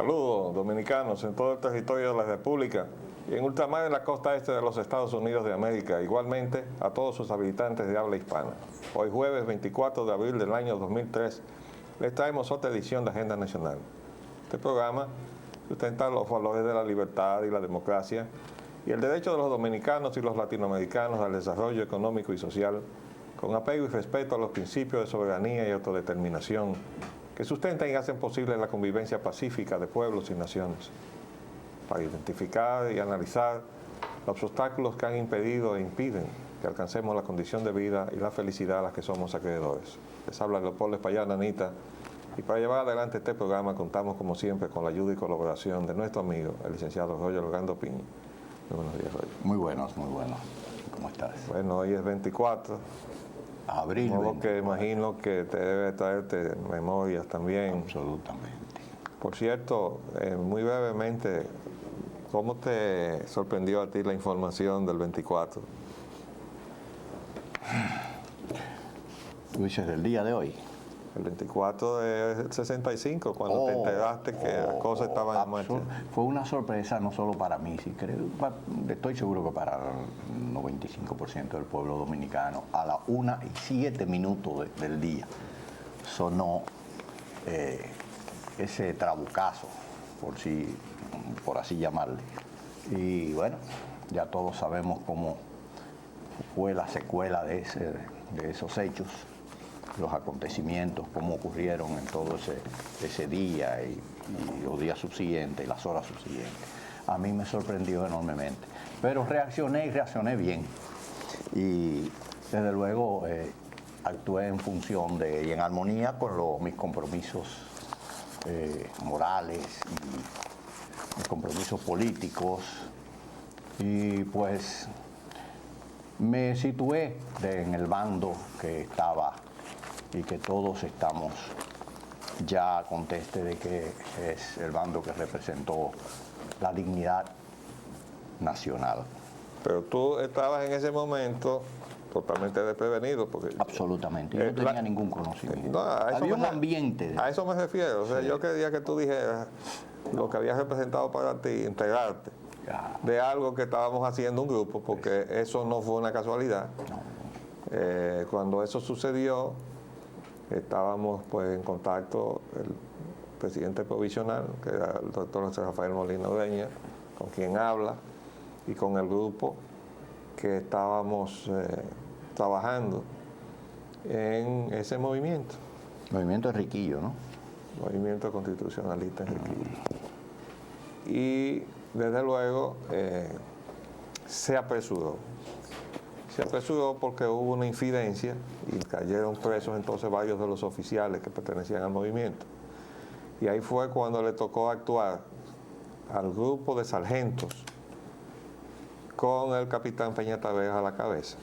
Saludos, dominicanos en todo el territorio de la República y en ultramar en la costa este de los Estados Unidos de América, igualmente a todos sus habitantes de habla hispana. Hoy jueves 24 de abril del año 2003 les traemos otra edición de Agenda Nacional. Este programa sustenta los valores de la libertad y la democracia y el derecho de los dominicanos y los latinoamericanos al desarrollo económico y social, con apego y respeto a los principios de soberanía y autodeterminación que sustentan y hacen posible la convivencia pacífica de pueblos y naciones, para identificar y analizar los obstáculos que han impedido e impiden que alcancemos la condición de vida y la felicidad a las que somos acreedores. Les habla Leopoldo Espaillá Nanita, y para llevar adelante este programa contamos como siempre con la ayuda y colaboración de nuestro amigo, el licenciado Roger Orlando Piña. Muy buenos días, Roger. Muy buenos, muy buenos. ¿Cómo estás? Bueno, hoy es 24. Abril. De modo que imagino que te debe traerte memorias también. Absolutamente. Por cierto, muy brevemente, ¿cómo te sorprendió a ti la información del 24? Tú dices del día de hoy. El 24 del 65, cuando te enteraste que las cosas estaban en marcha. Fue una sorpresa no solo para mí, sí, estoy seguro que para el 95% del pueblo dominicano. A las 1:07 del día sonó ese trabucazo, por así llamarle. Y bueno, ya todos sabemos cómo fue la secuela de esos hechos, los acontecimientos, cómo ocurrieron en todo ese día y los días subsiguientes y las horas subsiguientes. A mí me sorprendió enormemente, pero reaccioné bien, y desde luego actué en función y en armonía con mis compromisos morales y mis compromisos políticos, y pues me situé en el bando que estaba y que todos estamos ya conteste de que es el bando que representó la dignidad nacional. Pero tú estabas en ese momento totalmente desprevenido. Porque absolutamente, yo no tenía ningún conocimiento. No, había un ambiente. A eso me refiero. O sea, sí. Yo quería que tú dijeras lo que había representado para ti, integrarte de algo que estábamos haciendo un grupo, porque eso no fue una casualidad. No. Cuando eso sucedió, estábamos pues en contacto el presidente provisional, que era el doctor José Rafael Molina Ureña, con quien habla, y con el grupo que estábamos trabajando en ese movimiento. Movimiento Enriquillo, ¿no? Movimiento Constitucionalista Enriquillo. Y desde luego se apresuró. Se apresuró porque hubo una infidencia y cayeron presos entonces varios de los oficiales que pertenecían al movimiento. Y ahí fue cuando le tocó actuar al grupo de sargentos con el capitán Peña Taveras a la cabeza.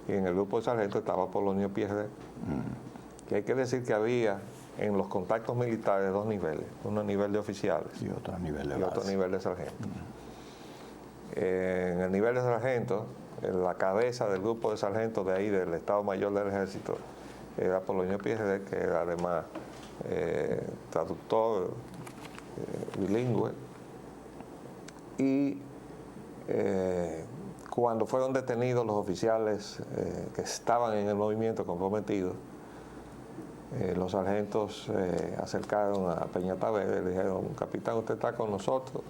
Y en el grupo de sargentos estaba Polonio Pierre. Que hay que decir que había en los contactos militares dos niveles, uno a nivel de oficiales y otro a nivel de base. Otro a nivel de sargentos. En el nivel de sargentos, la cabeza del grupo de sargentos de ahí, del Estado Mayor del Ejército, era Polonio Pierre, que era además traductor bilingüe. Y cuando fueron detenidos los oficiales que estaban en el movimiento comprometidos, los sargentos se acercaron a Peña Taveras y le dijeron: capitán, ¿usted está con nosotros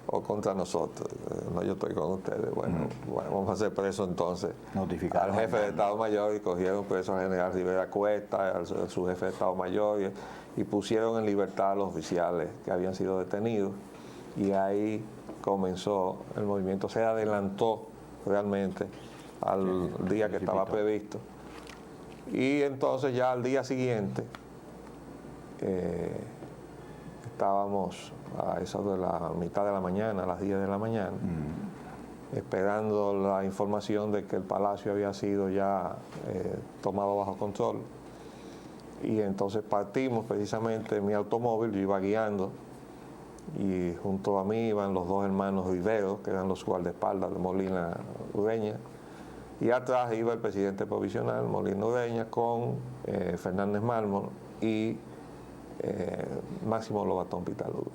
o contra nosotros? No, yo estoy con ustedes. Bueno, vamos a hacer preso entonces al jefe de Estado Mayor, y cogieron preso al general Rivera Cuesta, al su jefe de Estado Mayor, y pusieron en libertad a los oficiales que habían sido detenidos, y ahí comenzó el movimiento. Se adelantó realmente al día que estaba previsto, y entonces ya al día siguiente estábamos a eso de la mitad de la mañana, a las 10 de la mañana, esperando la información de que el palacio había sido ya tomado bajo control. Y entonces partimos precisamente en mi automóvil, yo iba guiando, y junto a mí iban los dos hermanos Riveros, que eran los guardaespaldas de Molina Ureña, y atrás iba el presidente provisional, Molina Ureña, con Fernández Mármol y Máximo Lobatón Pitaluga.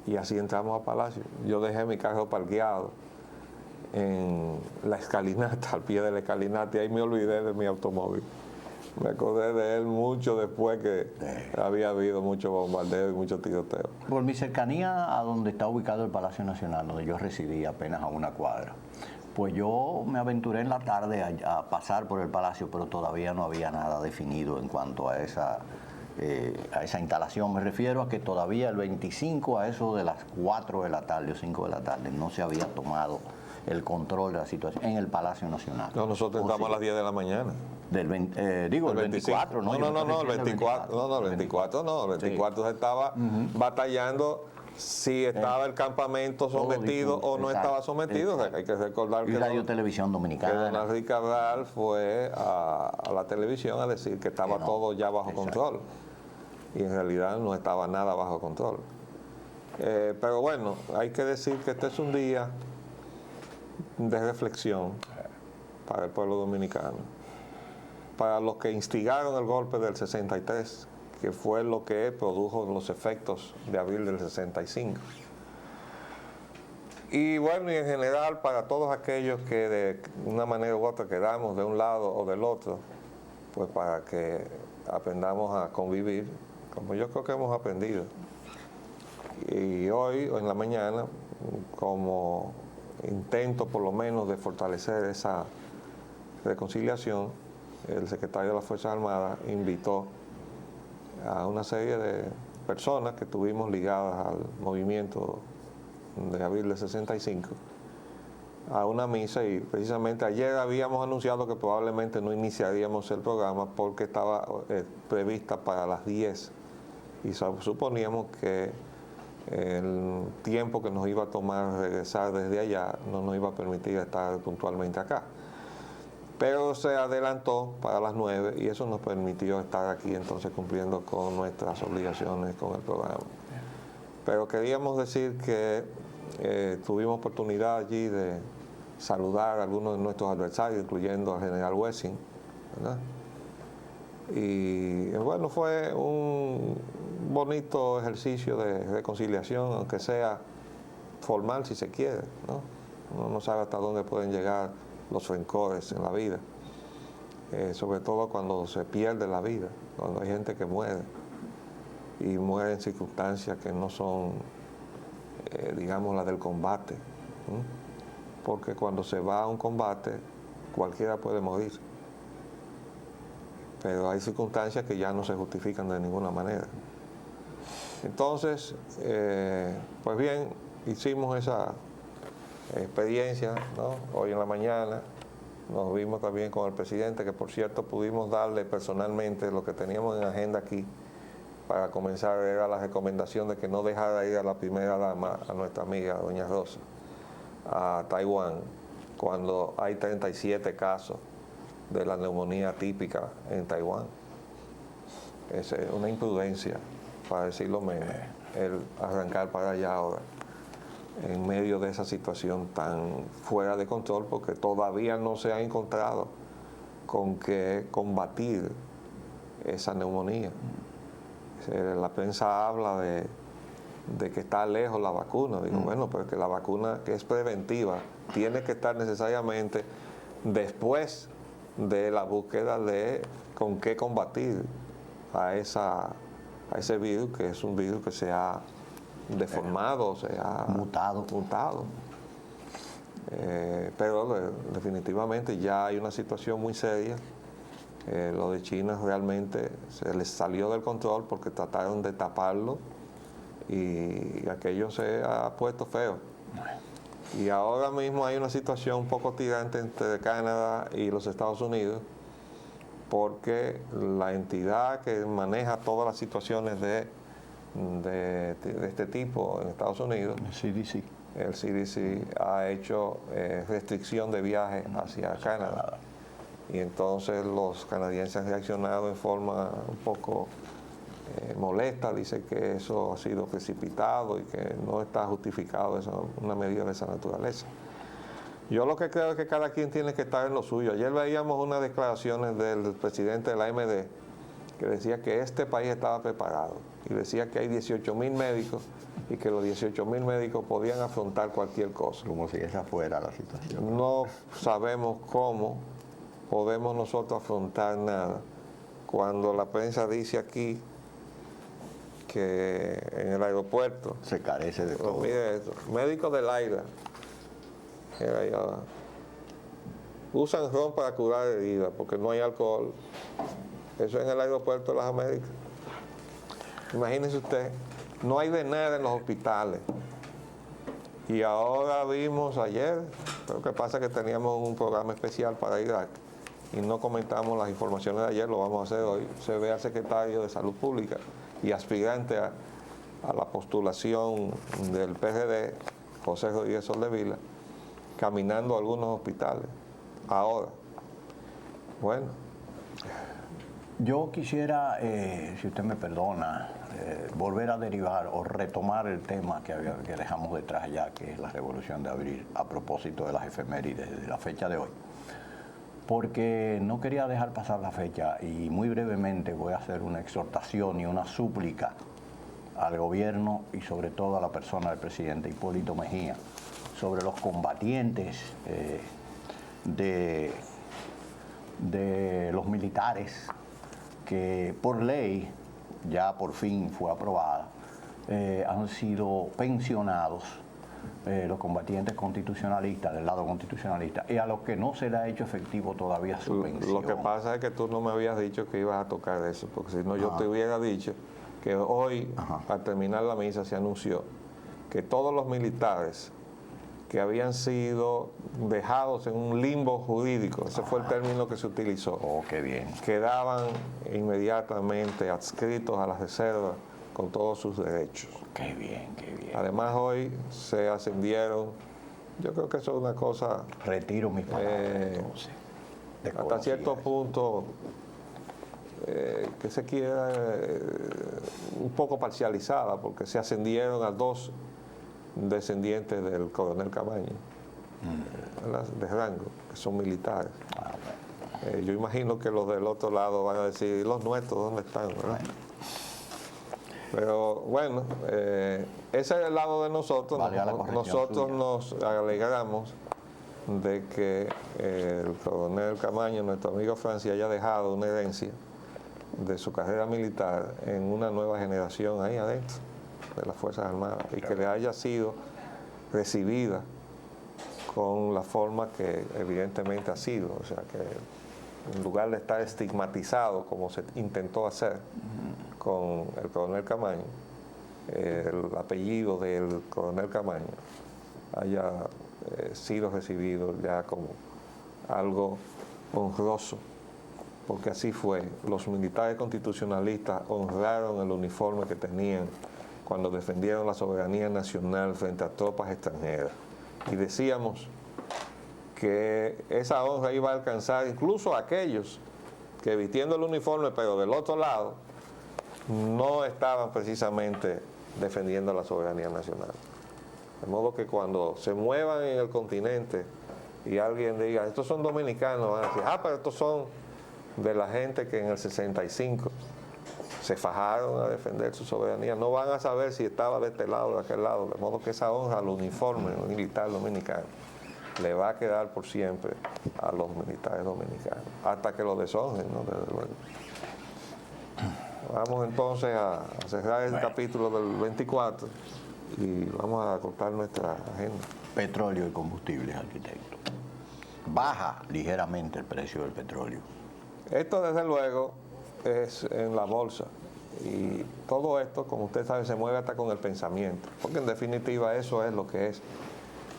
Y así entramos a Palacio. Yo dejé mi carro parqueado en la escalinata, al pie de la escalinata, y ahí me olvidé de mi automóvil. Me acordé de él mucho después que había habido mucho bombardeo y mucho tiroteo. Por mi cercanía a donde está ubicado el Palacio Nacional, donde yo residía apenas a una cuadra, pues yo me aventuré en la tarde a pasar por el palacio, pero todavía no había nada definido en cuanto a esa instalación. Me refiero a que todavía el 25 a eso de las 4 de la tarde o 5 de la tarde no se había tomado el control de la situación en el Palacio Nacional. No, nosotros entramos a las 10 de la mañana. El 24, ¿no? El 24 se estaba batallando si estaba el campamento sometido o no estaba sometido. Hay que recordar que Radio Televisión Dominicana. Don Enrique Cabral fue a la televisión a decir que estaba todo ya bajo control. Y en realidad no estaba nada bajo control. Pero bueno, hay que decir que este es un día de reflexión para el pueblo dominicano, para los que instigaron el golpe del 63, que fue lo que produjo los efectos de abril del 65. Y bueno, y en general para todos aquellos que de una manera u otra quedamos de un lado o del otro, pues para que aprendamos a convivir, como yo creo que hemos aprendido. Y hoy, o en la mañana, como intento por lo menos de fortalecer esa reconciliación, el secretario de las Fuerzas Armadas invitó a una serie de personas que estuvimos ligadas al movimiento de abril del 65 a una misa, y precisamente ayer habíamos anunciado que probablemente no iniciaríamos el programa porque estaba prevista para las 10 y suponíamos que el tiempo que nos iba a tomar regresar desde allá no nos iba a permitir estar puntualmente acá. Pero se adelantó para las 9 y eso nos permitió estar aquí entonces cumpliendo con nuestras obligaciones con el programa. Pero queríamos decir que tuvimos oportunidad allí de saludar a algunos de nuestros adversarios, incluyendo al general Wessing, ¿verdad? Y bueno, fue un bonito ejercicio de reconciliación, aunque sea formal si se quiere, ¿no? Uno no sabe hasta dónde pueden llegar los rencores en la vida, sobre todo cuando se pierde la vida, cuando hay gente que muere y muere en circunstancias que no son, digamos, las del combate, ¿no? Porque cuando se va a un combate cualquiera puede morir, pero hay circunstancias que ya no se justifican de ninguna manera. Entonces, pues bien, hicimos esa experiencia, ¿no? Hoy en la mañana nos vimos también con el presidente, que por cierto pudimos darle personalmente lo que teníamos en agenda aquí para comenzar, era la recomendación de que no dejara ir a la primera dama, a nuestra amiga doña Rosa, a Taiwán, cuando hay 37 casos de la neumonía típica en Taiwán. Es una imprudencia, para decirlo menos, el arrancar para allá ahora, en medio de esa situación tan fuera de control, porque todavía no se ha encontrado con qué combatir esa neumonía. La prensa habla de que está lejos la vacuna. Digo, bueno, pero que la vacuna que es preventiva tiene que estar necesariamente después de la búsqueda de con qué combatir a ese virus, que es un virus que se ha deformado, se ha mutado. Pero definitivamente ya hay una situación muy seria. Lo de China realmente se les salió del control porque trataron de taparlo y aquello se ha puesto feo. Y ahora mismo hay una situación un poco tirante entre Canadá y los Estados Unidos, porque la entidad que maneja todas las situaciones de este tipo en Estados Unidos, el CDC ha hecho restricción de viaje hacia Canadá. Y entonces los canadienses han reaccionado en forma un poco molesta, dice que eso ha sido precipitado y que no está justificado una medida de esa naturaleza. Yo lo que creo es que cada quien tiene que estar en lo suyo. Ayer veíamos unas declaraciones del presidente de la AMD que decía que este país estaba preparado y decía que hay 18.000 médicos y que los 18.000 médicos podían afrontar cualquier cosa. Como si esa fuera la situación. No sabemos cómo podemos nosotros afrontar nada cuando la prensa dice aquí que en el aeropuerto se carece de todo. Mire esto, médicos del AILA usan ron para curar heridas porque no hay alcohol. Eso en el aeropuerto de las Américas. Imagínense usted, no hay de nada en los hospitales. Y ahora vimos ayer, lo que pasa es que teníamos un programa especial para Irak y no comentamos las informaciones de ayer, lo vamos a hacer hoy. Se ve al secretario de Salud Pública y aspirante a la postulación del PRD, José Rodríguez Soldevila, caminando a algunos hospitales. Ahora, bueno. Yo quisiera, si usted me perdona, volver a derivar o retomar el tema que dejamos detrás ya, que es la Revolución de Abril, a propósito de las efemérides de la fecha de hoy. Porque no quería dejar pasar la fecha y muy brevemente voy a hacer una exhortación y una súplica al gobierno y sobre todo a la persona del presidente Hipólito Mejía sobre los combatientes de los militares que por ley, ya por fin fue aprobada, han sido pensionados, los combatientes constitucionalistas, del lado constitucionalista, y a los que no se le ha hecho efectivo todavía su pensión. Lo que pasa es que tú no me habías dicho que ibas a tocar eso, porque si no yo te hubiera dicho que hoy, al terminar la misa, se anunció que todos los militares que habían sido dejados en un limbo jurídico, ese fue el término que se utilizó, qué bien, quedaban inmediatamente adscritos a la reserva con todos sus derechos. Qué bien, qué bien. Además hoy se ascendieron, yo creo que eso es una cosa... Retiro mis palabras, entonces. Hasta cierto punto que se quiera un poco parcializada, porque se ascendieron a 2 descendientes del coronel Camaño, de rango, que son militares. Yo imagino que los del otro lado van a decir, ¿los nuestros dónde están? ¿Verdad? Pero bueno, ese es el lado de nosotros. Nosotros nos alegramos de que el coronel Camaño, nuestro amigo Francia, haya dejado una herencia de su carrera militar en una nueva generación ahí adentro de las Fuerzas Armadas y que le haya sido recibida con la forma que evidentemente ha sido, o sea que en lugar de estar estigmatizado como se intentó hacer con el coronel Camaño, el apellido del coronel Camaño haya sido recibido ya como algo honroso, porque así fue. Los militares constitucionalistas honraron el uniforme que tenían cuando defendieron la soberanía nacional frente a tropas extranjeras. Y decíamos que esa honra iba a alcanzar incluso a aquellos que vistiendo el uniforme, pero del otro lado, no estaban precisamente defendiendo la soberanía nacional. De modo que cuando se muevan en el continente y alguien diga, estos son dominicanos, van a decir, pero estos son de la gente que en el 65 se fajaron a defender su soberanía. No van a saber si estaba de este lado o de aquel lado. De modo que esa honra al uniforme militar dominicano le va a quedar por siempre a los militares dominicanos, hasta que lo deshonren, ¿no? Desde luego. Vamos entonces a cerrar el capítulo del 24 y vamos a cortar nuestra agenda. Petróleo y combustibles, arquitecto. Baja ligeramente el precio del petróleo. Esto desde luego es en la bolsa y todo esto, como usted sabe, se mueve hasta con el pensamiento, porque en definitiva eso es lo que es.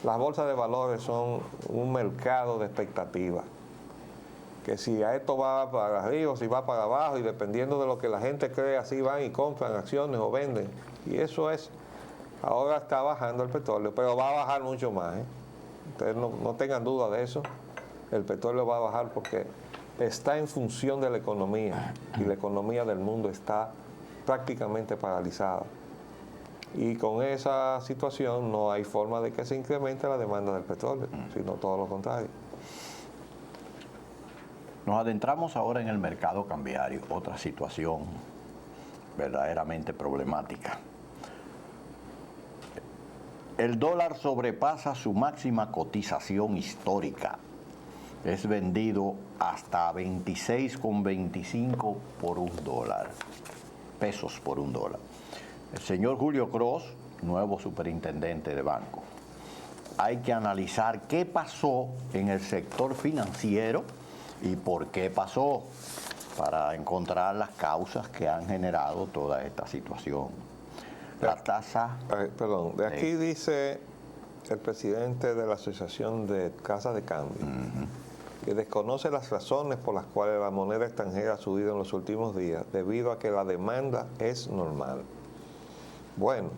Las bolsas de valores son un mercado de expectativas, que si a esto va para arriba o si va para abajo, y dependiendo de lo que la gente cree, así van y compran acciones o venden, y eso es. Ahora está bajando el petróleo, pero va a bajar mucho más, ¿eh? Ustedes no tengan duda de eso. El petróleo va a bajar porque está en función de la economía, y la economía del mundo está prácticamente paralizada. Y con esa situación no hay forma de que se incremente la demanda del petróleo, sino todo lo contrario. Nos adentramos ahora en el mercado cambiario, otra situación verdaderamente problemática. El dólar sobrepasa su máxima cotización histórica. Es vendido hasta 26,25 por $1, pesos por $1. El señor Julio Cross, nuevo superintendente de banco. Hay que analizar qué pasó en el sector financiero y por qué pasó, para encontrar las causas que han generado toda esta situación. La tasa... Perdón, de aquí dice el presidente de la Asociación de Casas de Cambio, que desconoce las razones por las cuales la moneda extranjera ha subido en los últimos días, debido a que la demanda es normal. Bueno,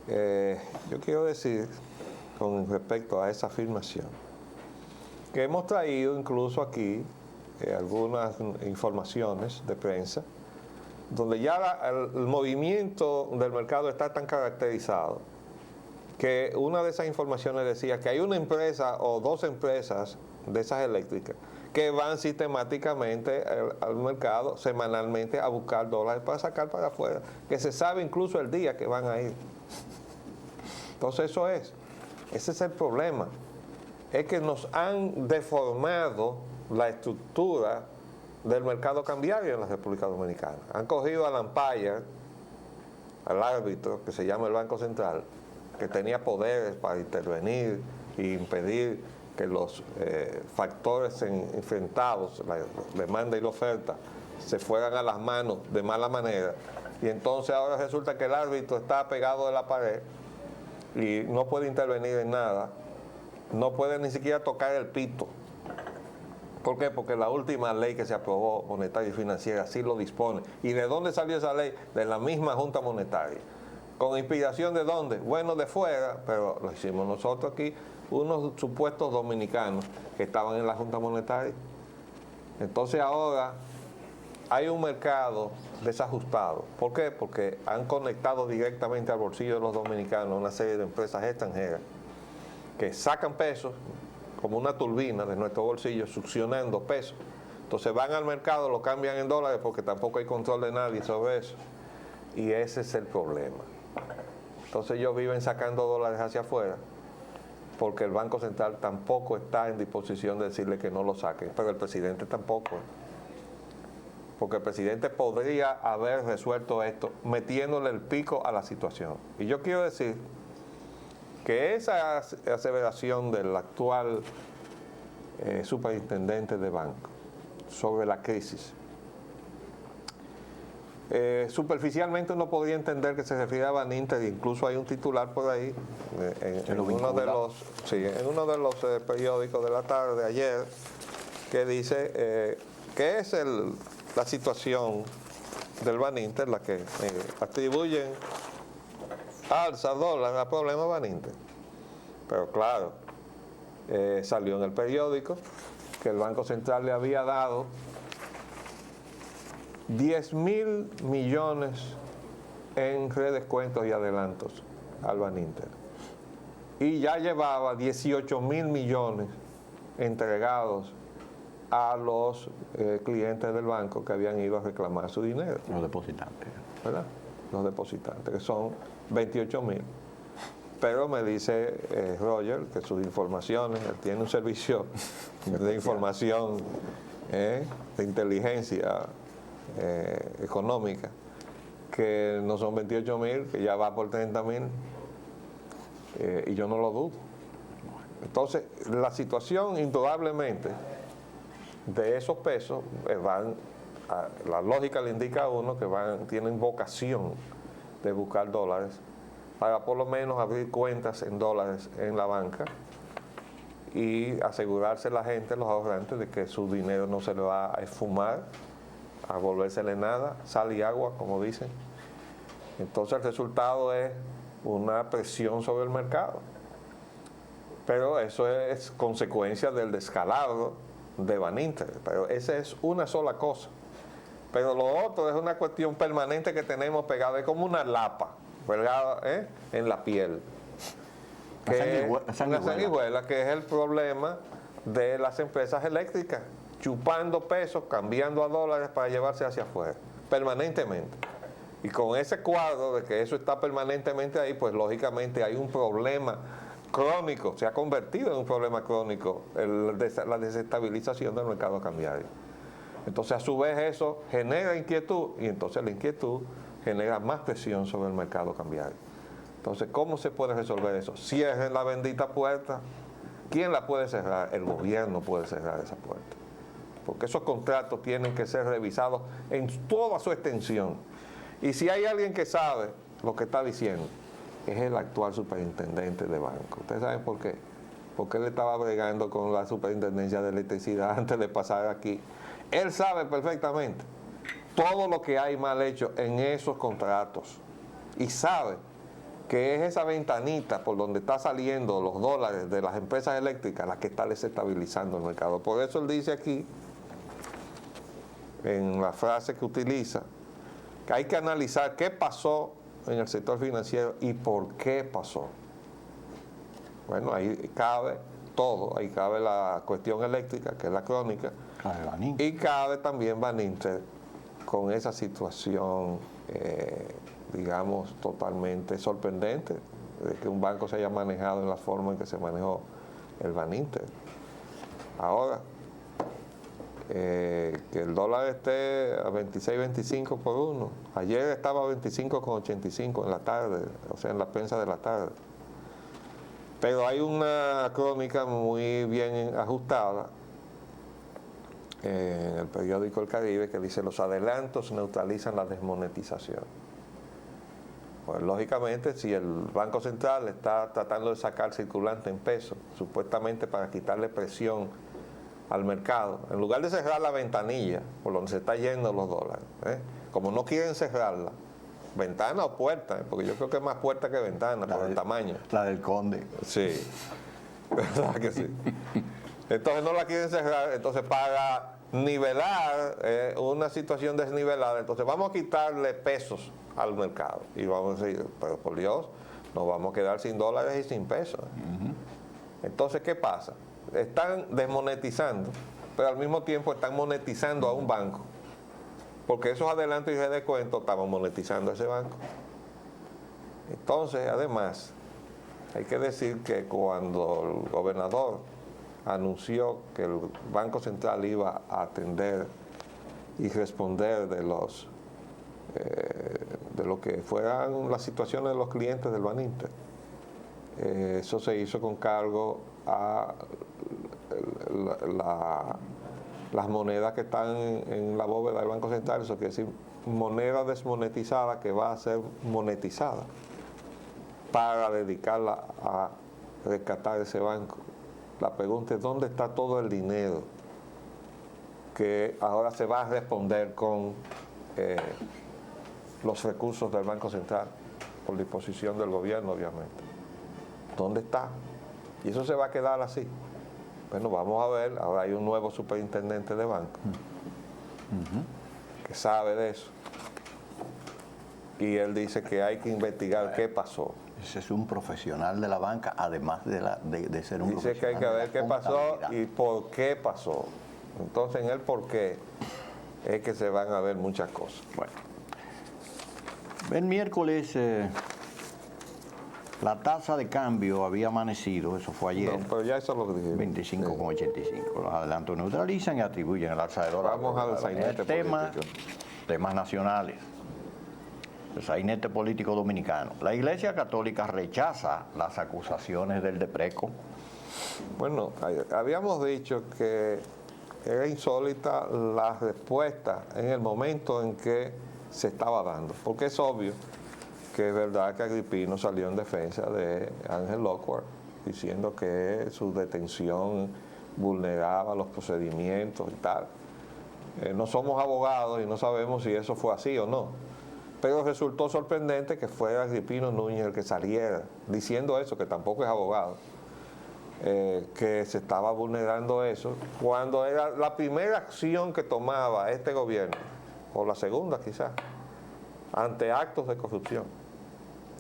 yo quiero decir, con respecto a esa afirmación, que hemos traído incluso aquí algunas informaciones de prensa, donde ya el movimiento del mercado está tan caracterizado que una de esas informaciones decía que hay una empresa o dos empresas de esas eléctricas que van sistemáticamente al mercado semanalmente a buscar dólares para sacar para afuera, que se sabe incluso el día que van a ir. Entonces ese es el problema, es que nos han deformado la estructura del mercado cambiario en la República Dominicana. Han cogido al umpire, al árbitro, que se llama el Banco Central, que tenía poderes para intervenir e impedir que los factores enfrentados, la demanda y la oferta, se fueran a las manos de mala manera. Y entonces ahora resulta que el árbitro está pegado de la pared y no puede intervenir en nada, no puede ni siquiera tocar el pito. ¿Por qué? Porque la última ley que se aprobó, monetaria y financiera, así lo dispone. ¿Y de dónde salió esa ley? De la misma Junta Monetaria. ¿Con inspiración de dónde? Bueno, de fuera, pero lo hicimos nosotros aquí, unos supuestos dominicanos que estaban en la Junta Monetaria. Entonces ahora hay un mercado desajustado. ¿Por qué? Porque han conectado directamente al bolsillo de los dominicanos una serie de empresas extranjeras que sacan pesos como una turbina de nuestro bolsillo, succionando pesos. Entonces van al mercado, lo cambian en dólares porque tampoco hay control de nadie sobre eso. Y ese es el problema. Entonces ellos viven sacando dólares hacia afuera porque el Banco Central tampoco está en disposición de decirle que no lo saquen, pero el presidente tampoco. Porque el presidente podría haber resuelto esto metiéndole el pico a la situación. Y yo quiero decir que esa aseveración del actual superintendente de banco sobre la crisis, superficialmente uno podría entender que se refiere a Baninter, incluso hay un titular por ahí en uno de los periódicos de la tarde ayer que dice que es la situación del Baninter la que atribuyen alza dólar al problema Baninter. Pero claro, salió en el periódico que el Banco Central le había dado 10.000 millones en redescuentos y adelantos al Baninter. Y ya llevaba 18.000 millones entregados a los clientes del banco que habían ido a reclamar su dinero. Los depositantes. ¿Verdad? Los depositantes, que son 28.000. Pero me dice Roger que sus informaciones, él tiene un servicio de información, de inteligencia económica, que no son 28.000, que ya va por 30.000, y yo no lo dudo. Entonces, la situación indudablemente de esos pesos la lógica le indica a uno que tienen vocación de buscar dólares para por lo menos abrir cuentas en dólares en la banca y asegurarse la gente, los ahorrantes, de que su dinero no se le va a esfumar, a volvérsele nada, sal y agua, como dicen. Entonces el resultado es una presión sobre el mercado. Pero eso es consecuencia del descalabro de Baninter. Pero esa es una sola cosa. Pero lo otro es una cuestión permanente que tenemos pegada, es como una lapa pegada en la piel. Una sanguijuela, que es el problema de las empresas eléctricas, chupando pesos, cambiando a dólares para llevarse hacia afuera, permanentemente. Y con ese cuadro de que eso está permanentemente ahí, pues lógicamente hay un problema crónico, se ha convertido en un problema crónico la desestabilización del mercado cambiario. Entonces a su vez eso genera inquietud y entonces la inquietud genera más presión sobre el mercado cambiario. Entonces, ¿cómo se puede resolver eso? Cierren la bendita puerta. ¿Quién la puede cerrar? El gobierno puede cerrar esa puerta. Porque esos contratos tienen que ser revisados en toda su extensión. Y si hay alguien que sabe lo que está diciendo, es el actual superintendente de banco. ¿Ustedes saben por qué? Porque él estaba bregando con la superintendencia de electricidad antes de pasar aquí. Él sabe perfectamente todo lo que hay mal hecho en esos contratos. Y sabe que es esa ventanita por donde está saliendo los dólares de las empresas eléctricas la que está desestabilizando el mercado. Por eso él dice aquí, en la frase que utiliza, que hay que analizar qué pasó en el sector financiero y por qué pasó. Bueno, ahí cabe todo, ahí cabe la cuestión eléctrica, que es la crónica, y cabe también Baninter con esa situación, digamos, totalmente sorprendente, de que un banco se haya manejado en la forma en que se manejó el Baninter. Ahora, que el dólar esté a 26.25 por uno. Ayer estaba a 25.85 en la tarde, o sea, en la prensa de la tarde. Pero hay una crónica muy bien ajustada en el periódico El Caribe que dice: los adelantos neutralizan la desmonetización. Pues lógicamente, si el Banco Central está tratando de sacar circulante en pesos, supuestamente para quitarle presión al mercado, en lugar de cerrar la ventanilla por donde se está yendo los dólares, como no quieren cerrarla, ventana o puerta, porque yo creo que es más puerta que ventana por el tamaño. La del Conde. Sí, verdad que sí. Entonces no la quieren cerrar, entonces para nivelar una situación desnivelada, entonces vamos a quitarle pesos al mercado y vamos a decir, pero por Dios, nos vamos a quedar sin dólares y sin pesos. Entonces, ¿qué pasa? Están desmonetizando, pero al mismo tiempo están monetizando a un banco, porque esos adelantos y redescuentos estaban monetizando a ese banco. Entonces, además, hay que decir que cuando el gobernador anunció que el Banco Central iba a atender y responder de lo que fueran las situaciones de los clientes del Baninter, eso se hizo con cargo a las monedas que están en la bóveda del Banco Central, eso quiere decir moneda desmonetizada que va a ser monetizada para dedicarla a rescatar ese banco. La pregunta es: ¿dónde está todo el dinero que ahora se va a responder con los recursos del Banco Central por disposición del gobierno, obviamente? ¿Dónde está? Y eso se va a quedar así. Bueno, vamos a ver, ahora hay un nuevo superintendente de banco que sabe de eso. Y él dice que hay que investigar qué pasó. Ese es un profesional de la banca, además de ser un profesional. Dice que hay que ver qué pasó y por qué pasó. Entonces, en el por qué es que se van a ver muchas cosas. Bueno, el miércoles la tasa de cambio había amanecido, eso fue ayer. No, pero ya eso lo dije. 25,85. Los adelantos neutralizan y atribuyen el alza de dólar. Vamos al sainete político. Temas nacionales. El sainete político dominicano. La Iglesia Católica rechaza las acusaciones del DEPRECO. Bueno, habíamos dicho que era insólita la respuesta en el momento en que se estaba dando, porque es obvio que es verdad que Agripino salió en defensa de Ángel Lockwood, diciendo que su detención vulneraba los procedimientos y tal. No somos abogados y no sabemos si eso fue así o no, pero resultó sorprendente que fuera Agripino Núñez el que saliera diciendo eso, que tampoco es abogado, que se estaba vulnerando eso, cuando era la primera acción que tomaba este gobierno, o la segunda quizás, ante actos de corrupción.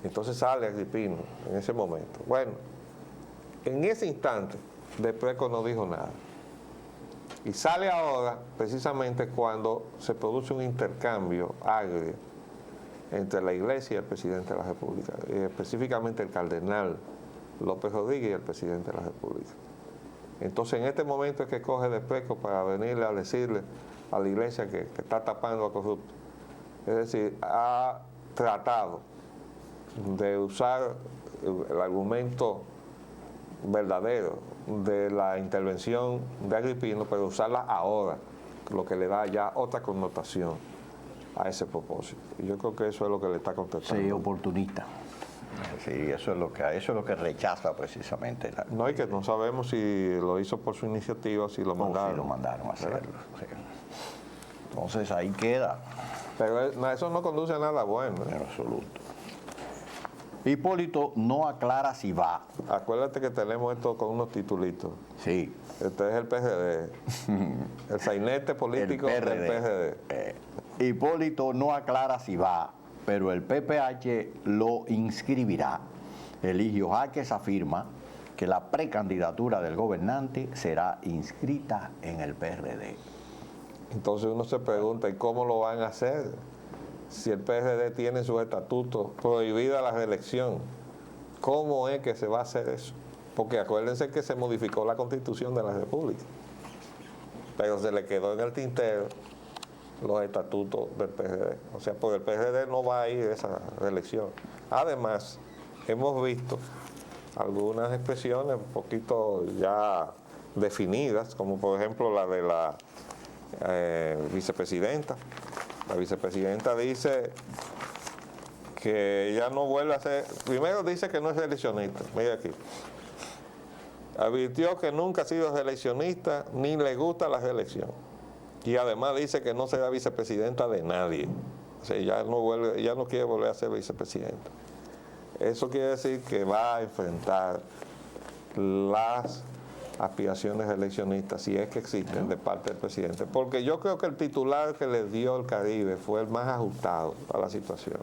Entonces sale Agripino en ese momento. Bueno, en ese instante, DEPRECO no dijo nada. Y sale ahora precisamente cuando se produce un intercambio agrio entre la Iglesia y el presidente de la República, específicamente el cardenal López Rodríguez y el presidente de la República. Entonces en este momento es que coge de pesco para venirle a decirle a la Iglesia que está tapando a corruptos. Es decir, ha tratado de usar el argumento verdadero de la intervención de Agripino, pero usarla ahora, lo que le da ya otra connotación a ese propósito. Y yo creo que eso es lo que le está contestando. Sí, oportunista. Sí, eso es lo que rechaza precisamente. No, y que no sabemos si lo hizo por su iniciativa o si lo mandaron. Si lo mandaron a hacerlo. Sí. Entonces ahí queda. Pero eso no conduce a nada bueno. En absoluto. Hipólito no aclara si va. Acuérdate que tenemos esto con unos titulitos. Sí. Este es el PRD. El sainete político del PRD. Hipólito no aclara si va, pero el PPH lo inscribirá. Eligio Jaques afirma que la precandidatura del gobernante será inscrita en el PRD. Entonces uno se pregunta, ¿y cómo lo van a hacer? Si el PRD tiene sus estatutos prohibida la reelección, ¿cómo es que se va a hacer eso? Porque acuérdense que se modificó la Constitución de la República, pero se le quedó en el tintero los estatutos del PRD. O sea, por el PRD no va a ir esa reelección. Además, hemos visto algunas expresiones un poquito ya definidas, como por ejemplo la de la vicepresidenta. La vicepresidenta dice que ella no vuelve a ser, primero dice que no es reeleccionista, mira aquí, advirtió que nunca ha sido reeleccionista ni le gusta la reelección, y además dice que no será vicepresidenta de nadie, o sea, ella no quiere volver a ser vicepresidenta. Eso quiere decir que va a enfrentar las aspiraciones eleccionistas, si es que existen, de parte del presidente, porque yo creo que el titular que le dio el Caribe fue el más ajustado a la situación.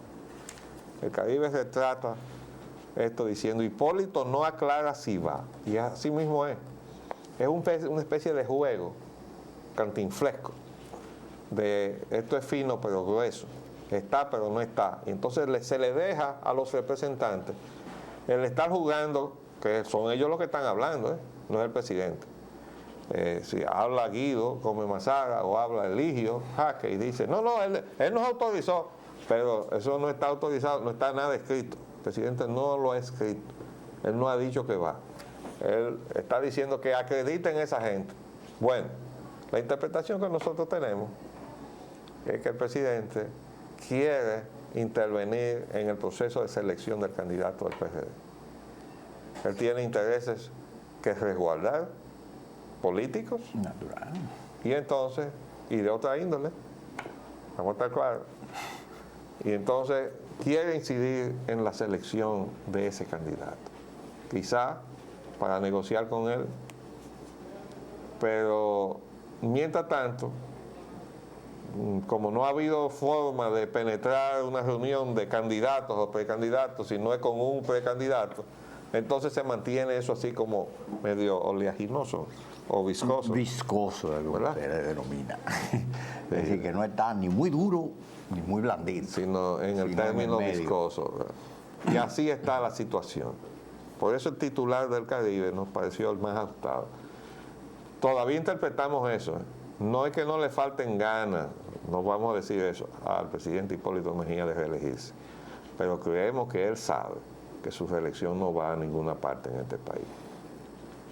El Caribe retrata esto diciendo, Hipólito no aclara si va, y así mismo es una especie de juego cantinflesco, de esto es fino pero grueso, está pero no está, y entonces se le deja a los representantes el estar jugando, que son ellos los que están hablando, no es el presidente. Si habla Guido Gómez Mazara o habla Eligio Jaques y dice, no, él nos autorizó, pero eso no está autorizado, no está nada escrito. El presidente no lo ha escrito, él no ha dicho que va. Él está diciendo que acrediten a esa gente. Bueno, la interpretación que nosotros tenemos es que el presidente quiere intervenir en el proceso de selección del candidato del PRD. Él tiene intereses que resguardar, políticos, natural, y entonces, y de otra índole, vamos a estar claros, y entonces quiere incidir en la selección de ese candidato, quizá para negociar con él, pero mientras tanto, como no ha habido forma de penetrar una reunión de candidatos o precandidatos, si no es con un precandidato, entonces se mantiene eso así como medio oleaginoso o viscoso. Viscoso, es lo que se le denomina. Es decir, que no está ni muy duro ni muy blandito. Sino en el término viscoso. ¿Verdad? Y así está la situación. Por eso el titular del Caribe nos pareció el más ajustado. Todavía interpretamos eso. No es que no le falten ganas, no vamos a decir eso, al presidente Hipólito Mejía de reelegirse, pero creemos que él sabe que su reelección no va a ninguna parte en este país.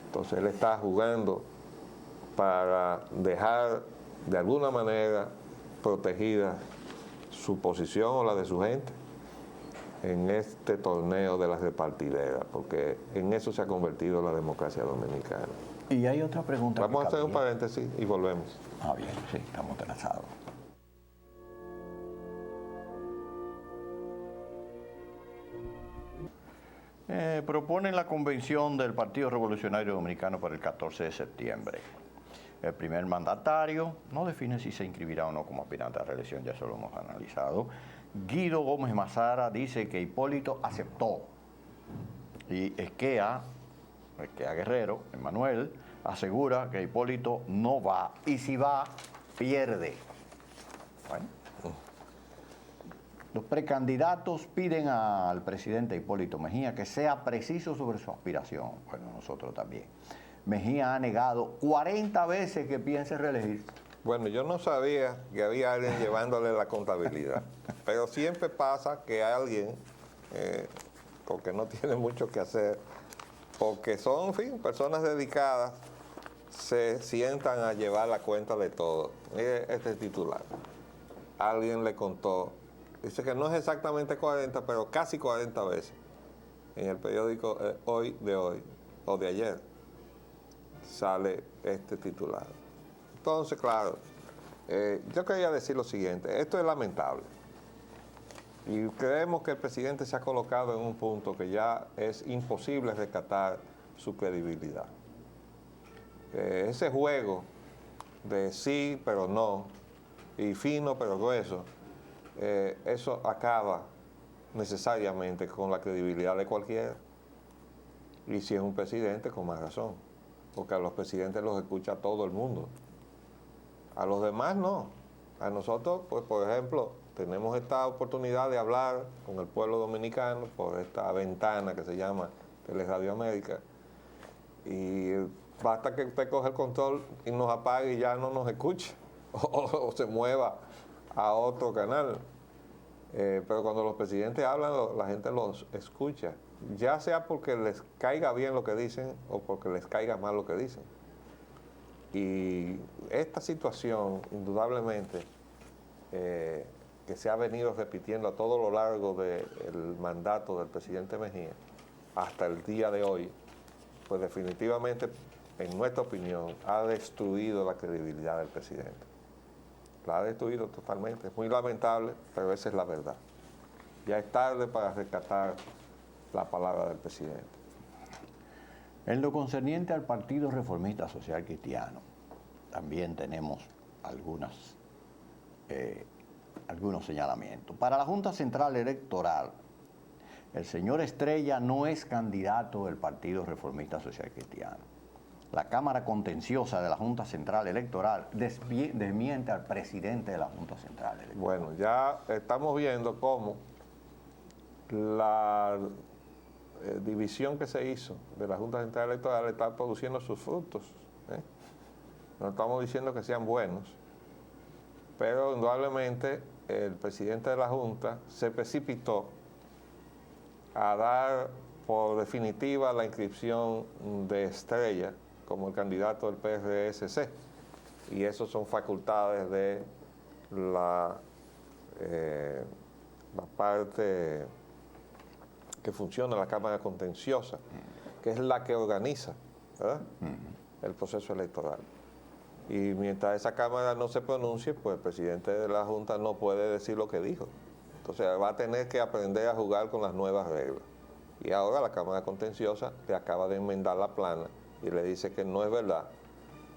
Entonces él está jugando para dejar de alguna manera protegida su posición o la de su gente en este torneo de las repartideras, porque en eso se ha convertido la democracia dominicana. Y hay otra pregunta. Vamos a hacer un paréntesis y volvemos. Ah, bien, sí, estamos atrasados. Proponen la convención del Partido Revolucionario Dominicano para el 14 de septiembre. El primer mandatario no define si se inscribirá o no como aspirante a reelección, ya eso lo hemos analizado. Guido Gómez Mazara dice que Hipólito aceptó. Y Esquea Guerrero, Emmanuel, asegura que Hipólito no va y si va, pierde. Bueno, los precandidatos piden al presidente Hipólito Mejía que sea preciso sobre su aspiración. Bueno, nosotros también. Mejía ha negado 40 veces que piense reelegirse. Bueno, yo no sabía que había alguien llevándole la contabilidad, pero siempre pasa que alguien, porque no tiene mucho que hacer, porque son, en fin, personas dedicadas, se sientan a llevar la cuenta de todo. Mire este titular. Alguien le contó, dice que no es exactamente 40, pero casi 40 veces, en el periódico Hoy de hoy, o de ayer, sale este titular. Entonces, claro, yo quería decir lo siguiente, esto es lamentable. Y creemos que el presidente se ha colocado en un punto que ya es imposible rescatar su credibilidad. Ese juego de sí pero no, y fino pero grueso, eso acaba necesariamente con la credibilidad de cualquiera. Y si es un presidente, con más razón, porque a los presidentes los escucha todo el mundo. A los demás no. A nosotros, pues por ejemplo, tenemos esta oportunidad de hablar con el pueblo dominicano por esta ventana que se llama Teleradio América. Y basta que usted coge el control y nos apague y ya no nos escuche o se mueva a otro canal. Pero cuando los presidentes hablan, la gente los escucha, ya sea porque les caiga bien lo que dicen o porque les caiga mal lo que dicen. Y esta situación, indudablemente, que se ha venido repitiendo a todo lo largo del mandato del presidente Mejía, hasta el día de hoy, pues definitivamente, en nuestra opinión, ha destruido la credibilidad del presidente. La ha destruido totalmente. Es muy lamentable, pero esa es la verdad. Ya es tarde para rescatar la palabra del presidente. En lo concerniente al Partido Reformista Social Cristiano, también tenemos algunos señalamientos. Para la Junta Central Electoral, el señor Estrella no es candidato del Partido Reformista Social Cristiano. La Cámara Contenciosa de la Junta Central Electoral desmiente al presidente de la Junta Central Electoral. Bueno, ya estamos viendo cómo la división que se hizo de la Junta Central Electoral está produciendo sus frutos. No estamos diciendo que sean buenos, pero indudablemente el presidente de la Junta se precipitó a dar por definitiva la inscripción de Estrella como el candidato del PRSC, y eso son facultades de la parte que funciona, la Cámara Contenciosa, que es la que organiza, ¿verdad?, el proceso electoral. Y mientras esa Cámara no se pronuncie, pues el presidente de la Junta no puede decir lo que dijo. Entonces va a tener que aprender a jugar con las nuevas reglas. Y ahora la Cámara Contenciosa le acaba de enmendar la plana y le dice que no es verdad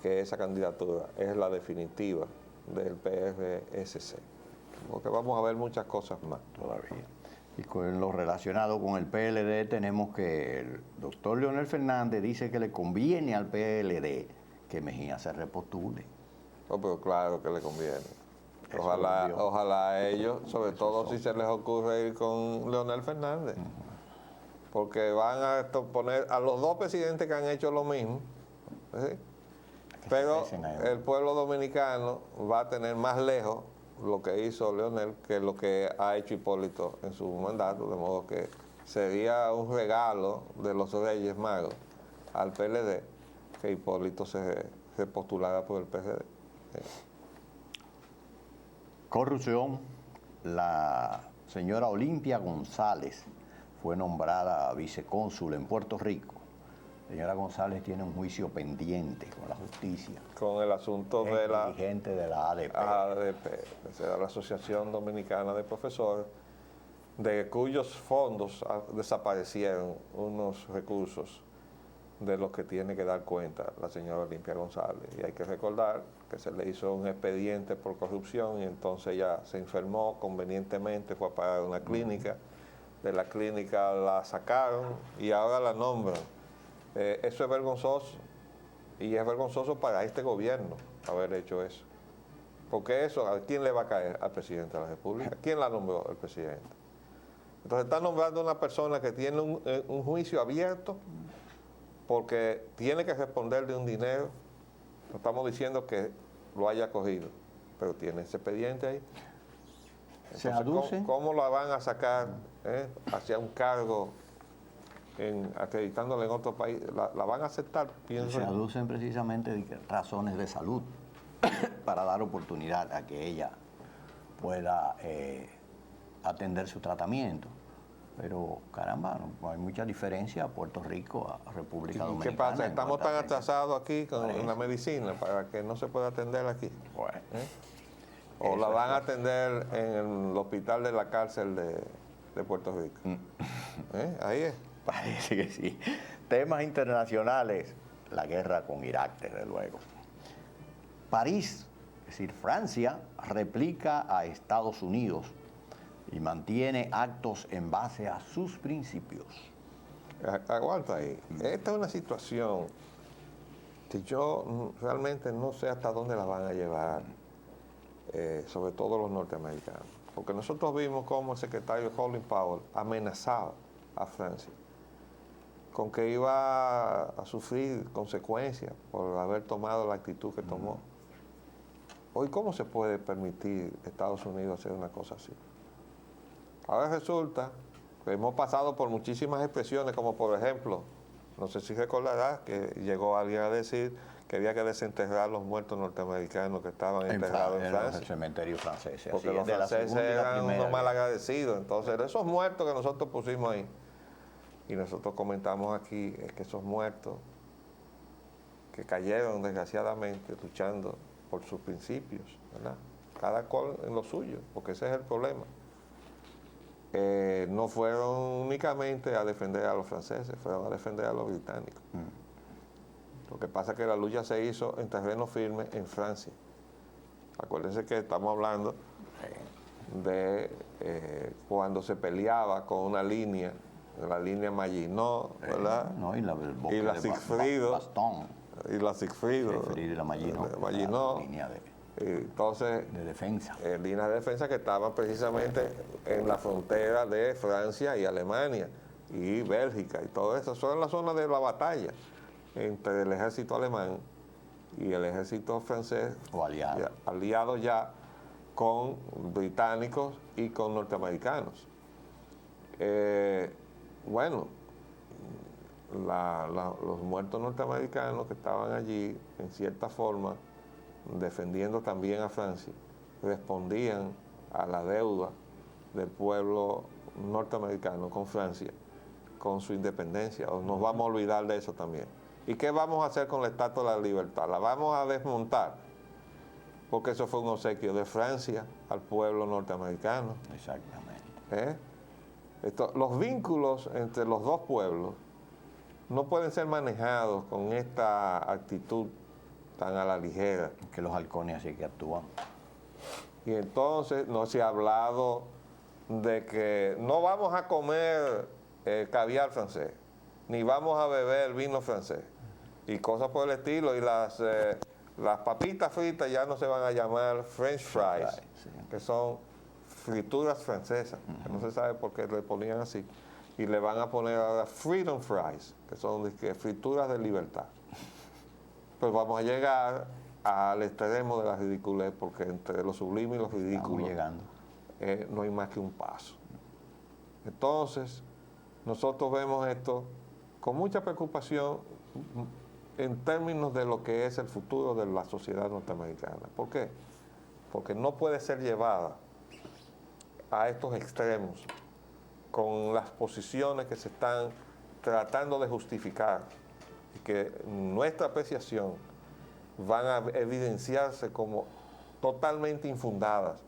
que esa candidatura es la definitiva del PRSC. Porque vamos a ver muchas cosas más todavía. Y con lo relacionado con el PLD tenemos que el doctor Leonel Fernández dice que le conviene al PLD que Mejía se repostule. Oh, pero claro que le conviene. Ojalá a ellos, sobre todo si se les ocurre ir con Leonel Fernández. Porque van a poner a los dos presidentes que han hecho lo mismo, ¿sí? Pero el pueblo dominicano va a tener más lejos lo que hizo Leonel que lo que ha hecho Hipólito en su mandato, de modo que sería un regalo de los Reyes Magos al PLD que Hipólito se postulara por el PRD. Corrupción. La señora Olimpia González fue nombrada vicecónsul en Puerto Rico. La señora González tiene un juicio pendiente con la justicia. Con el asunto de la dirigente de la ADP. O sea, la Asociación Dominicana de Profesores, de cuyos fondos desaparecieron unos recursos de los que tiene que dar cuenta la señora Olimpia González. Y hay que recordar que se le hizo un expediente por corrupción y entonces ella se enfermó convenientemente, fue a parar a una clínica, de la clínica la sacaron y ahora la nombran. Eso es vergonzoso, Y es vergonzoso para este gobierno haber hecho eso. Porque eso, ¿a quién le va a caer? Al presidente de la República. ¿Quién la nombró? El presidente. Entonces está nombrando a una persona que tiene un juicio abierto porque tiene que responder de un dinero. No estamos diciendo que lo haya cogido, pero tiene ese expediente ahí. Entonces, Se aduce. ¿cómo la van a sacar hacia un cargo acreditándole en otro país? ¿La van a aceptar? Pienso Se yo. aducen precisamente razones de salud para dar oportunidad a que ella pueda atender su tratamiento. Pero caramba, no, hay mucha diferencia a Puerto Rico, a República ¿Y Dominicana. qué pasa? en Estamos cuanto tan a atención. atrasados aquí en la medicina para que no se pueda atender aquí. Bueno, O eso la es van a lo- atender en el hospital de la cárcel de Puerto Rico. Ahí es. Parece que sí. Temas internacionales, la guerra con Irak, desde luego. París, es decir, Francia, replica a Estados Unidos y mantiene actos en base a sus principios. Aguanta ahí. Esta es una situación que yo realmente no sé hasta dónde la van a llevar, sobre todo los norteamericanos. Porque nosotros vimos cómo el secretario Colin Powell amenazaba a Francia con que iba a sufrir consecuencias por haber tomado la actitud que tomó. Hoy, ¿cómo se puede permitir Estados Unidos hacer una cosa así? Ahora resulta que hemos pasado por muchísimas expresiones, como por ejemplo, no sé si recordarás que llegó alguien a decir que había que desenterrar los muertos norteamericanos que estaban enterrados en el Francia. cementerio francés. Porque así los es, de la franceses Segunda y la eran Primera unos mal Guerra. agradecidos. Entonces, esos muertos que nosotros pusimos ahí, y nosotros comentamos aquí, es que esos muertos que cayeron desgraciadamente luchando por sus principios, ¿verdad? Cada cual en lo suyo, porque ese es el problema. No fueron únicamente a defender a los franceses, fueron a defender a los británicos. Lo que pasa es que la lucha se hizo en terreno firme en Francia. Acuérdense que estamos hablando de cuando se peleaba con una línea, la línea Maginot, ¿verdad? No, y la, el bosque Y la de Siegfried, Bastón, y la Siegfried, Siegfried y la Maginot, Maginot. la línea Entonces, de defensa. líneas de defensa que estaban precisamente en la frontera de Francia y Alemania y Bélgica y todo eso. Son las zonas de la batalla entre el ejército alemán y el ejército francés, O aliado. aliados ya con británicos y con norteamericanos. Bueno, los muertos norteamericanos que estaban allí, en cierta forma, defendiendo también a Francia, respondían a la deuda del pueblo norteamericano con Francia, con su independencia. O nos vamos a olvidar de eso también. ¿Y qué vamos a hacer con la Estatua de la Libertad? La vamos a desmontar, porque eso fue un obsequio de Francia al pueblo norteamericano. Exactamente. Los vínculos entre los dos pueblos no pueden ser manejados con esta actitud tan a la ligera. Que los halcones así que actúan. Y entonces no se ha hablado de que no vamos a comer caviar francés, ni vamos a beber vino francés, y cosas por el estilo. Y las papitas fritas ya no se van a llamar French fries, Sí. que son frituras francesas, que no se sabe por qué le ponían así. Y le van a poner ahora freedom fries, que son frituras de libertad. Pues vamos a llegar al extremo de la ridiculez, porque entre lo sublime y lo ridículo Estamos llegando. no hay más que un paso. Entonces, nosotros vemos esto con mucha preocupación en términos de lo que es el futuro de la sociedad norteamericana. ¿Por qué? Porque no puede ser llevada a estos extremos con las posiciones que se están tratando de justificar y que nuestra apreciación van a evidenciarse como totalmente infundadas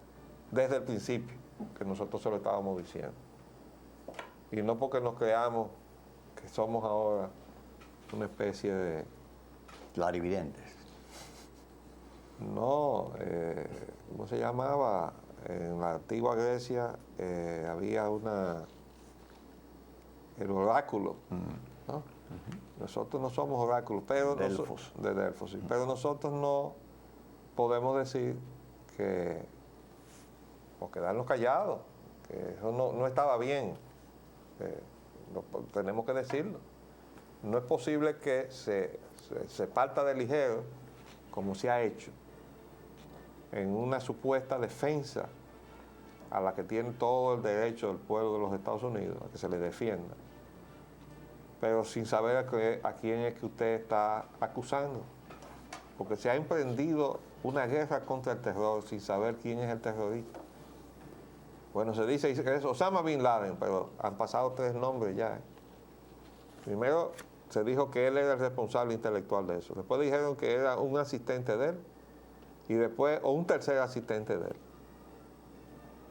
desde el principio, que nosotros se lo estábamos diciendo. Y no porque nos creamos que somos ahora una especie de... Clarividentes. No, ¿cómo se llamaba? En la antigua Grecia había el oráculo, ¿no? Nosotros no somos oráculos, pero Delfos. de Delfos, sí. Pero nosotros no podemos decir que, o quedarnos callados, que eso no estaba bien. Tenemos que decirlo. No es posible que se parta de ligero, como se ha hecho, en una supuesta defensa a la que tiene todo el derecho del pueblo de los Estados Unidos, a que se le defienda, pero sin saber a quién es que usted está acusando, porque se ha emprendido una guerra contra el terror sin saber quién es el terrorista. Bueno, se dice que es Osama Bin Laden, pero han pasado 3 nombres ya. Primero se dijo que él era el responsable intelectual de eso, después dijeron que era un asistente de él, y después, o un tercer asistente de él.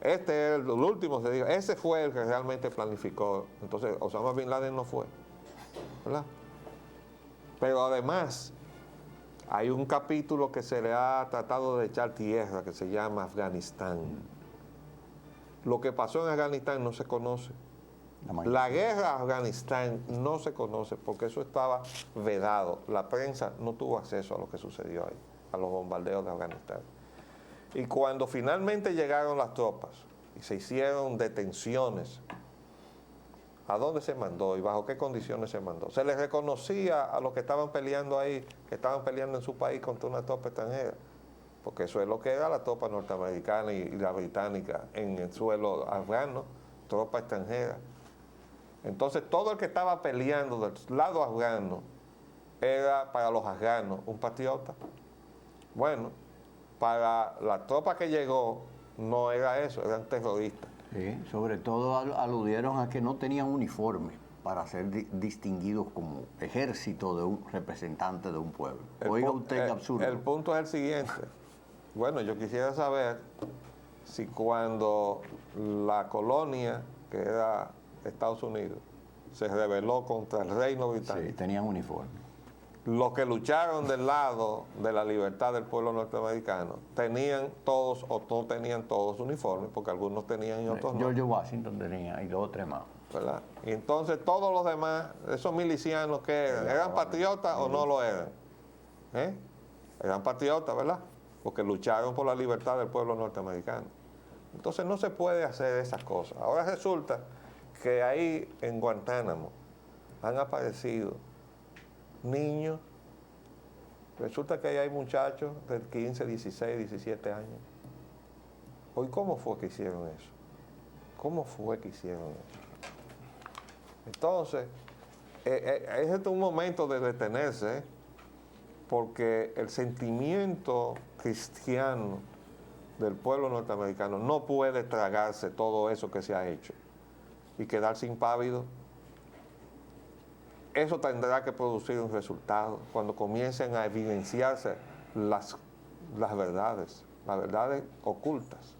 Este es el último, se dijo, ese fue el que realmente planificó. Entonces, Osama Bin Laden no fue, ¿verdad? Pero además, hay un capítulo que se le ha tratado de echar tierra, que se llama Afganistán. Lo que pasó en Afganistán no se conoce. La guerra a Afganistán no se conoce porque eso estaba vedado. La prensa no tuvo acceso a lo que sucedió ahí, a los bombardeos de Afganistán. Y cuando finalmente llegaron las tropas y se hicieron detenciones, ¿a dónde se mandó y bajo qué condiciones se mandó? Se les reconocía a los que estaban peleando ahí, que estaban peleando en su país contra una tropa extranjera, porque eso es lo que era la tropa norteamericana y la británica en el suelo afgano, tropa extranjera. Entonces todo el que estaba peleando del lado afgano era para los afganos un patriota. Bueno, para la tropa que llegó no era eso, eran terroristas. Sí, sobre todo aludieron a que no tenían uniforme para ser distinguidos como ejército de un representante de un pueblo. Oiga usted qué absurdo. El punto es el siguiente. Bueno, yo quisiera saber si cuando la colonia, que era Estados Unidos, se rebeló contra el reino británico. Sí, tenían uniforme. Los que lucharon del lado de la libertad del pueblo norteamericano tenían todos o no tenían todos uniformes, porque algunos tenían y otros no. George Washington tenía y 2 o 3 más. ¿Verdad? Y entonces todos los demás, esos milicianos que eran patriotas o no lo eran. Eran patriotas, ¿verdad? Porque lucharon por la libertad del pueblo norteamericano. Entonces no se puede hacer esas cosas. Ahora resulta que ahí en Guantánamo han aparecido niños, resulta que ahí hay muchachos de 15, 16, 17 años. Hoy, ¿cómo fue que hicieron eso? ¿Cómo fue que hicieron eso? Entonces, es un momento de detenerse, porque el sentimiento cristiano del pueblo norteamericano no puede tragarse todo eso que se ha hecho y quedarse impávido. Eso tendrá que producir un resultado cuando comiencen a evidenciarse las verdades ocultas.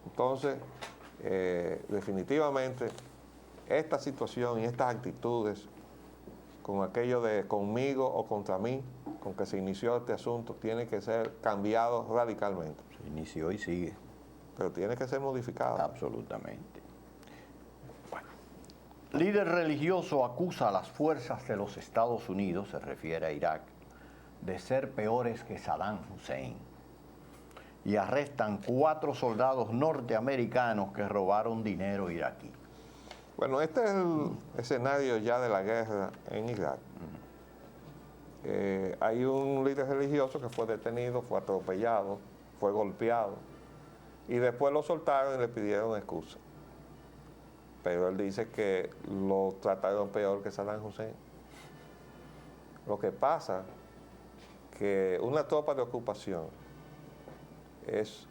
Entonces, definitivamente, esta situación y estas actitudes, con aquello de conmigo o contra mí, con que se inició este asunto, tiene que ser cambiado radicalmente. Se inició y sigue. Pero tiene que ser modificado. Absolutamente. Líder religioso acusa a las fuerzas de los Estados Unidos, se refiere a Irak, de ser peores que Saddam Hussein. Y arrestan 4 soldados norteamericanos que robaron dinero iraquí. Bueno, este es el escenario ya de la guerra en Irak. Hay un líder religioso que fue detenido, fue atropellado, fue golpeado, y después lo soltaron y le pidieron excusa. Pero él dice que lo trataron peor que Saddam Hussein. Lo que pasa que una tropa de ocupación es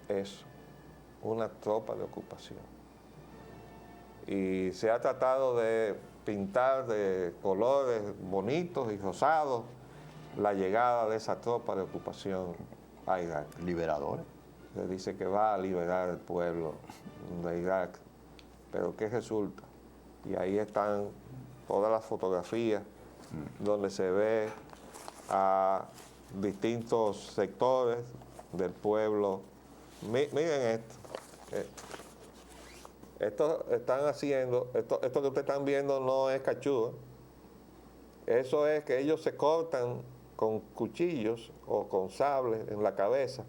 una tropa de ocupación. Y se ha tratado de pintar de colores bonitos y rosados la llegada de esa tropa de ocupación a Irak. Liberadores. Se dice que va a liberar el pueblo de Irak. Pero ¿qué resulta? Y ahí están todas las fotografías donde se ve a distintos sectores del pueblo. Miren esto. Esto están haciendo, esto que ustedes están viendo no es cachú. Eso es que ellos se cortan con cuchillos o con sables en la cabeza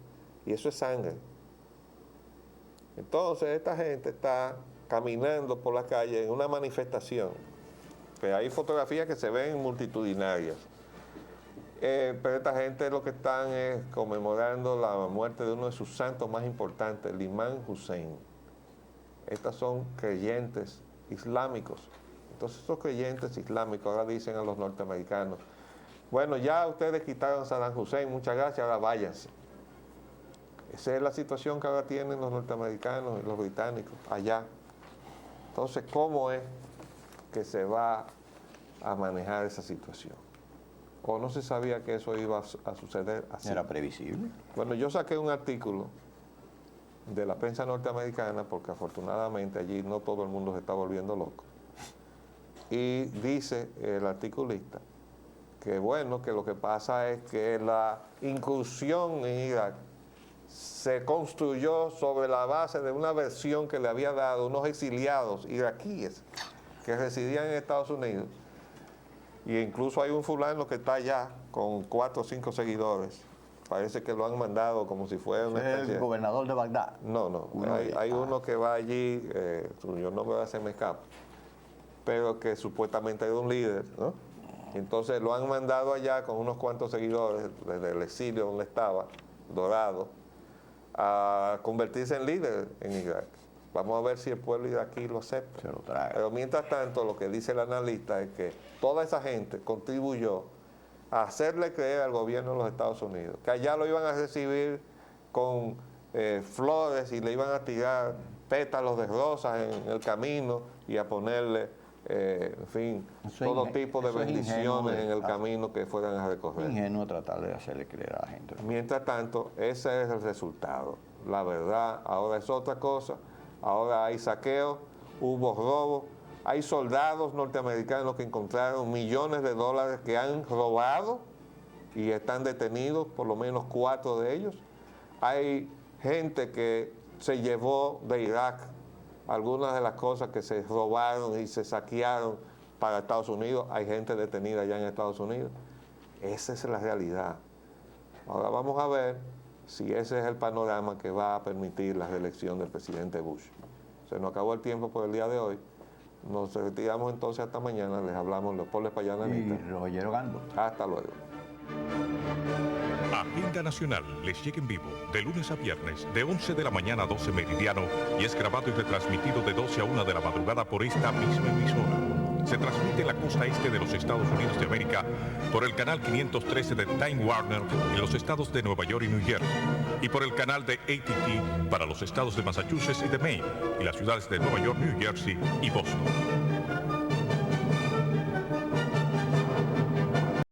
y eso es sangre. Entonces esta gente está caminando por la calle en una manifestación, que hay fotografías que se ven multitudinarias. Pero esta gente lo que están es conmemorando la muerte de uno de sus santos más importantes, el Imán Hussein. Estas son creyentes islámicos. Entonces esos creyentes islámicos ahora dicen a los norteamericanos, bueno, ya ustedes quitaron a Saddam Hussein, muchas gracias, ahora váyanse. Esa es la situación que ahora tienen los norteamericanos y los británicos allá. Entonces, ¿cómo es que se va a manejar esa situación? ¿O no se sabía que eso iba a suceder así? Era previsible. Bueno, yo saqué un artículo de la prensa norteamericana porque afortunadamente allí no todo el mundo se está volviendo loco. Y dice el articulista que bueno, que lo que pasa es que la incursión en Irak se construyó sobre la base de una versión que le había dado unos exiliados iraquíes que residían en Estados Unidos. Y incluso hay un fulano que está allá con 4 o 5 seguidores. Parece que lo han mandado como si fuera una especie... El gobernador de Bagdad. No. Hay uno que va allí, yo no me se me escapa, pero que supuestamente es un líder, ¿no? Entonces lo han mandado allá con unos cuantos seguidores desde el exilio donde estaba, Dorado, a convertirse en líder en Irak. Vamos a ver si el pueblo iraquí lo acepta. Se lo trae. Pero mientras tanto, lo que dice el analista es que toda esa gente contribuyó a hacerle creer al gobierno de los Estados Unidos que allá lo iban a recibir con flores y le iban a tirar pétalos de rosas en el camino y a ponerle, en fin, todo tipo de bendiciones en el camino que fueran a recorrer. Ingenuo tratar de hacerle creer a la gente. Mientras tanto, ese es el resultado. La verdad ahora es otra cosa. Ahora hay saqueos, hubo robos, hay soldados norteamericanos que encontraron millones de dólares que han robado y están detenidos, por lo menos 4 de ellos. Hay gente que se llevó de Irak algunas de las cosas que se robaron y se saquearon para Estados Unidos. Hay gente detenida allá en Estados Unidos. Esa es la realidad. Ahora vamos a ver si ese es el panorama que va a permitir la reelección del presidente Bush. Se nos acabó el tiempo por el día de hoy. Nos retiramos entonces hasta mañana. Les hablamos Leopoldo Espallana Y Rogero Gando. Hasta luego. Agenda Nacional les llega en vivo de lunes a viernes de 11 de la mañana a 12 meridiano y es grabado y retransmitido de 12 a 1 de la madrugada por esta misma emisora. Se transmite en la costa este de los Estados Unidos de América por el canal 513 de Time Warner en los estados de Nueva York y New Jersey y por el canal de AT&T para los estados de Massachusetts y de Maine y las ciudades de Nueva York, New Jersey y Boston.